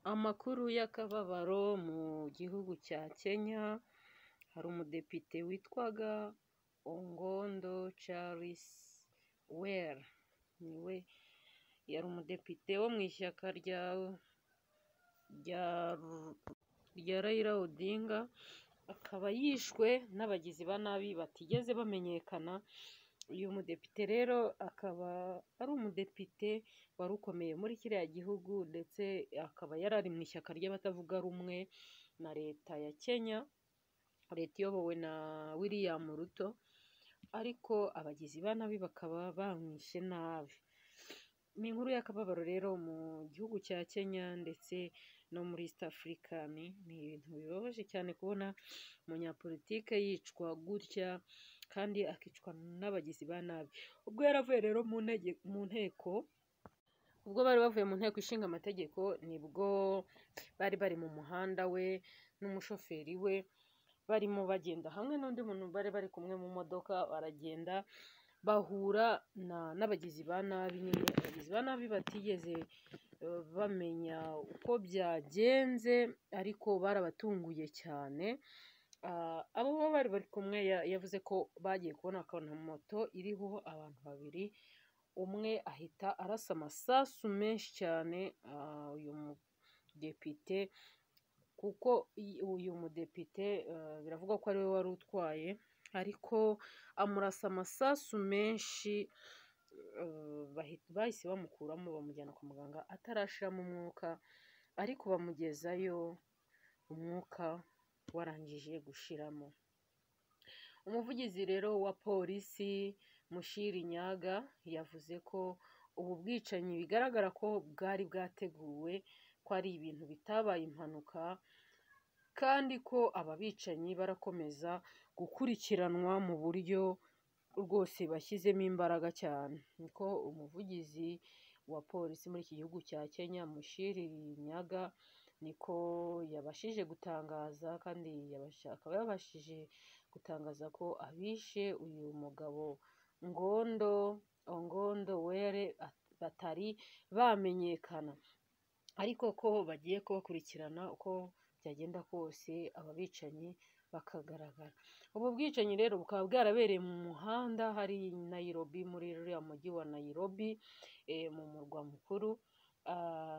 Amakuru y'akababaro mu gihugu cya Kenya, hari umudepite witwaga Ongondo Charles Were, niwe yari umudepite wo mu ishyaka rya Raila Odinga, akaba yishwe n'abagizi ba nabi batigeze bamenyekana. Uyu mudepite rero akaba ari umudepite wari ukomeye muri kiriya gihugu, ndetse akaba yari ari mu ishyaka ry'abatavuga rumwe na leta ya Kenya, leta iyobowe na William Ruto, ariko abagizi ba nabi bakaba bamwishe nabi. Ni inkuru y'akababaro rero mu gihugu cya Kenya ndetse no muri East Africa. Ni ibintu bibabaje cyane kubona umunyapolitike yicwa gutya kandi akicwa n'abagizi ba nabi. Ubwo yaravuye rero ubwo bari bavuye mu nteko ishinga amategeko, nibwo bari mu muhanda we n'umushoferi we, barimo bagenda hamwe n'undi muntu bari kumwe mu modoka, baragenda bahura n'abagizi ba nabi. Nyine abagizi ba nabi batigeze bamenya uko byagenze, ariko barabatunguye cyane. Abo bari kumwe yavuze ko bagiye kubona moto iriho abantu babiri, umwe ahita arasa amasasu menshi cyane uyu mudepite, kuko uyu mudepite biravugwa ko ariwe wari utwaye, ariko amurasa amasasu menshi. Bahise bamukuramo bamujyana kwa muganga atarashiramo umwuka, ariko bamugezayo umwuka warangije gushiramo. Umuvugizi rero wa polisi Mushiri Nyaga yavuze ko ubu bwicanyi bigaragara ko bwari bwateguwe, ko ari ibintu bitabaye impanuka, kandi ko aba bicanyi barakomeza gukurikiranwa mu buryo rwose bashyizemo imbaraga cyane. Niko umuvugizi wa polisi muri iki gihugu cya Kenya Mushiri Nyaga niko yabashije gutangaza, kandi akaba yabashije gutangaza ko abishe uyu mugabo Ongondo Were batari bamenyekana, ariko ko bagiye kubakurikirana uko byagenda kose aba bicanyi bakagaragara. Ubu bwicanyi rero bukaba bwarabereye mu muhanda hari Nairobi, muri uriya mujyi wa Nairobi, mu murwa mukuru,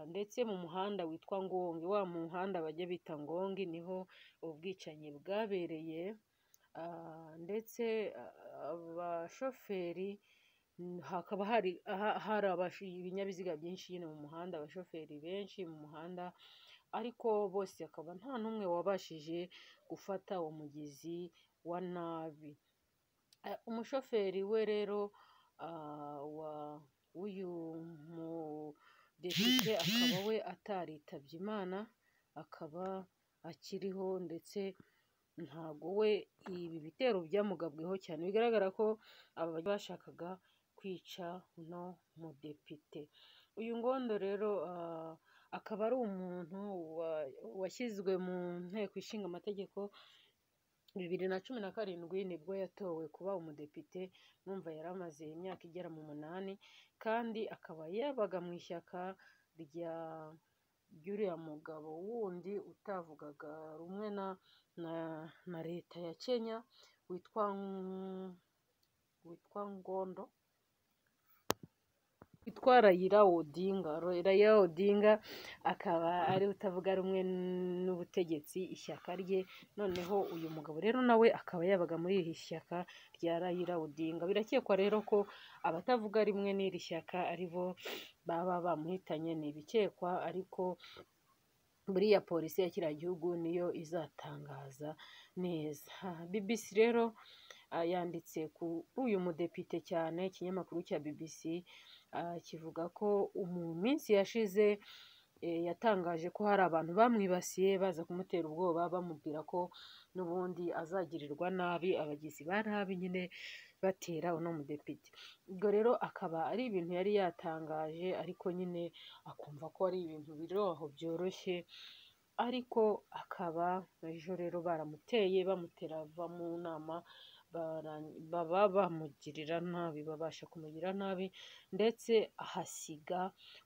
ndetse mu muhanda witwa Ngongi, wa muhanda bajya bita Ngongi, niho ubu bwicanyi bwabereye. Ndetse abashoferi, hakaba hari ibinyabiziga byinshi nyine mu muhanda, abashoferi benshi mu muhanda, ariko bose akaba nta n'umwe wabashije gufata uwo mugizi wa nabi. Umushoferi we rero w'uyu mudepite akaba we ataritabye Imana, akaba akiriho, ndetse ntabwo we ibi bitero byamugabweho cyane. Bigaragara ko aba bashakaga kwica uno mudepite. Uyu Ngondo rero akaba ari umuntu washyizwe mu nteko ishinga amategeko 2017, nibwo yatowe kuba umudepite. Numva yari amaze imyaka igera mu 8, kandi akaba yabaga mu ishyaka ry'uriya mugabo wundi utavugaga rumwe na leta ya Kenya, witwa Raila Odinga. Raila Odinga akaba ari utavuga rumwe n'ubutegetsi, ishyaka rye. Noneho uyu mugabo rero nawe akaba yabaga muri iri shyaka rya Raila Odinga. Birakekwa rero ko abatavuga rimwe n'iri shyaka aribo baba bamuhitanye, ni ibikekwa, ariko buriya polisi ya kiriya gihugu niyo izatangaza neza. BBC rero yanditse kuri uyu mudepite cyane. Ikinyamakuru cya BBC kivuga ko mu minsi yashize yatangaje ko hari abantu bamwibasiye baza kumutera ubwoba, bamubwira ko n'ubundi azagirirwa nabi, abagizi ba nabi nyine batera uno mudepite. Ubwo rero akaba ari ibintu yari yatangaje, ariko nyine akumva ko ari ibintu biri aho byoroshye, ariko akaba ejo rero baramuteye, bamutera ava mu nama, baba bamugirira nabi, babasha kumugirira nabi, ndetse ahasiga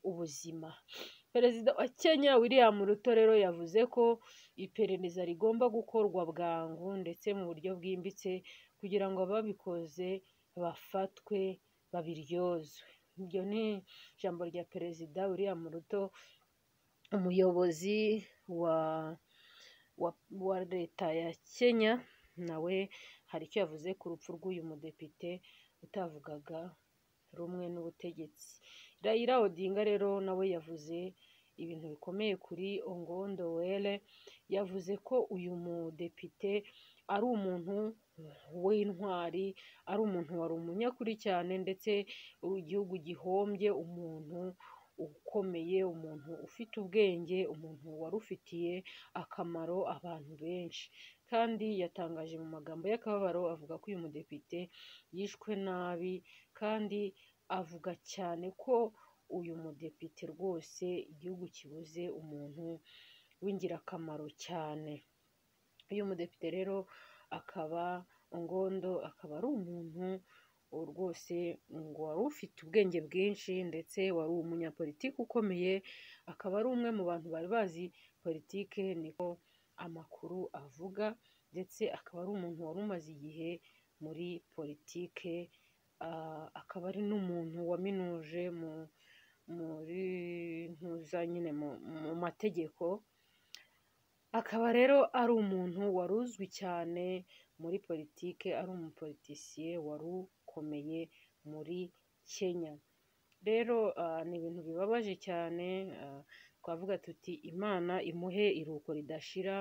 ubuzima. perezida wa Kenya William Ruto rero yavuze ko iperereza rigomba gukorwa bwangu ndetse mu buryo bwimbitse kugira ngo ababikoze bafatwe babiryozwe. Iryo ni ijambo rya perezida William Ruto, umuyobozi wa leta ya Kenya. Nawe hari icyo yavuze ku rupfu rw'uyu mudepite utavugaga rumwe n'ubutegetsi. Raila Odinga rero nawe yavuze ibintu bikomeye kuri Ongondo Were. Yavuze ko uyu mudepite ari umuntu w'intwari, ari umuntu wari umunyakuri cyane, ndetse igihugu gihombye umuntu ukomeye, umuntu ufite ubwenge, umuntu wari ufitiye akamaro abantu benshi. Kandi yatangaje mu magambo y'akababaro avuga ko uyu mudepite yishwe nabi, kandi avuga cyane ko uyu mudepite rwose igihugu kibuze umuntu w'ingirakamaro cyane. Uyu mudepite rero akaba Ongondo akaba ari umuntu rwose ngo wari ufite ubwenge bwinshi, ndetse wari umunyapolitiki ukomeye, akaba ari umwe mu bantu bari bazi politike, niko amakuru avuga, ndetse akaba ari umuntu wari umaze igihe muri politike, akaba ari n'umuntu waminuje muri ntuza nyine mu mategeko. Akaba rero ari umuntu wari uzwi cyane muri politike, ari umupolitisiye wari ukomeye muri Kenya. Rero ni ibintu bibabaje cyane, twavuga tuti Imana imuhe iruhuko ridashira,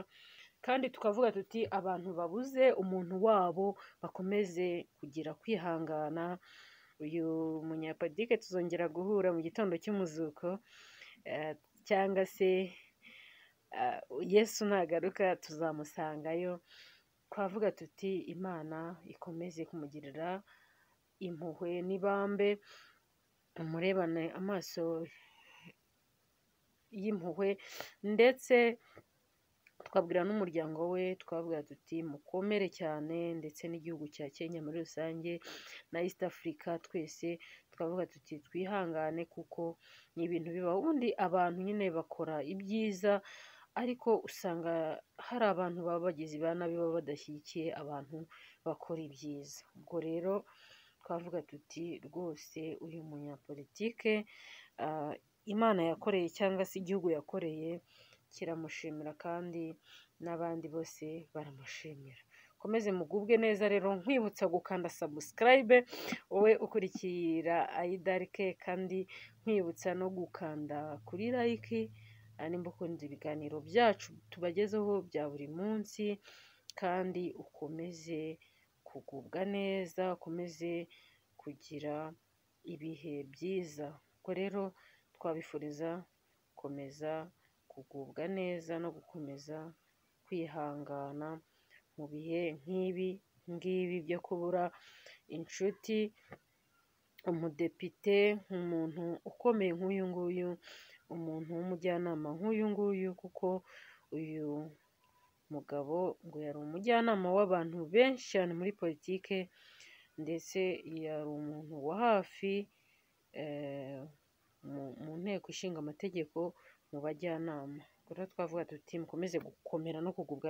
kandi tukavuga tuti abantu babuze umuntu wabo bakomeze kugira kwihangana. Uyu munyapolitike tuzongera guhura mu gitondo cy'umuzuko, cyangwa se Yesu nagaruka tuzamusangayo. Twavuga tuti Imana ikomeze kumugirira impuhwe n'ibambe, umurebane amaso y'impuhwe, ndetse twabwira n'umuryango we, twavuga tuti mukomere cyane, ndetse n'igihugu cya Kenya muri rusange na East Africa twese twavuga tuti twihangane, kuko ni ibintu bibaho. Ubundi abantu nyine bakora ibyiza, ariko usanga hari abantu baba bagizi ba nabi baba badashyigikiye abantu bakora ibyiza. Ubwo rero twavuga tuti rwose uyu munyapolitike Imana yakoreye cyangwa se igihugu yakoreye kiramushimira, kandi n'abandi bose baramushimira. Komeze mugubwe neza rero, nkwibutsa gukanda subscribe wowe ukurikira Aidarike, kandi nkwibutsa no gukanda kuri like nimba ukunda ibiganiro byacu tubagezeho bya buri munsi, kandi ukomeze kugubwa neza, ukomeze kugira ibihe byiza. Ubwo rero twabifuriza gukomeza kugubwa neza no gukomeza kwihangana mu bihe nk'ibi ngibi byo kubura inshuti, umudepite, umuntu ukomeye nk'uyu nguyu, umuntu w'umujyanama nk'uyu nguyu, kuko uyu mugabo ngo yari umujyanama w'abantu benshi cyane muri politike, ndetse yari umuntu wa hafi mu nteko ishinga amategeko mu bajyanama. Rero twavuga tuti mukomeze gukomera no kugubwa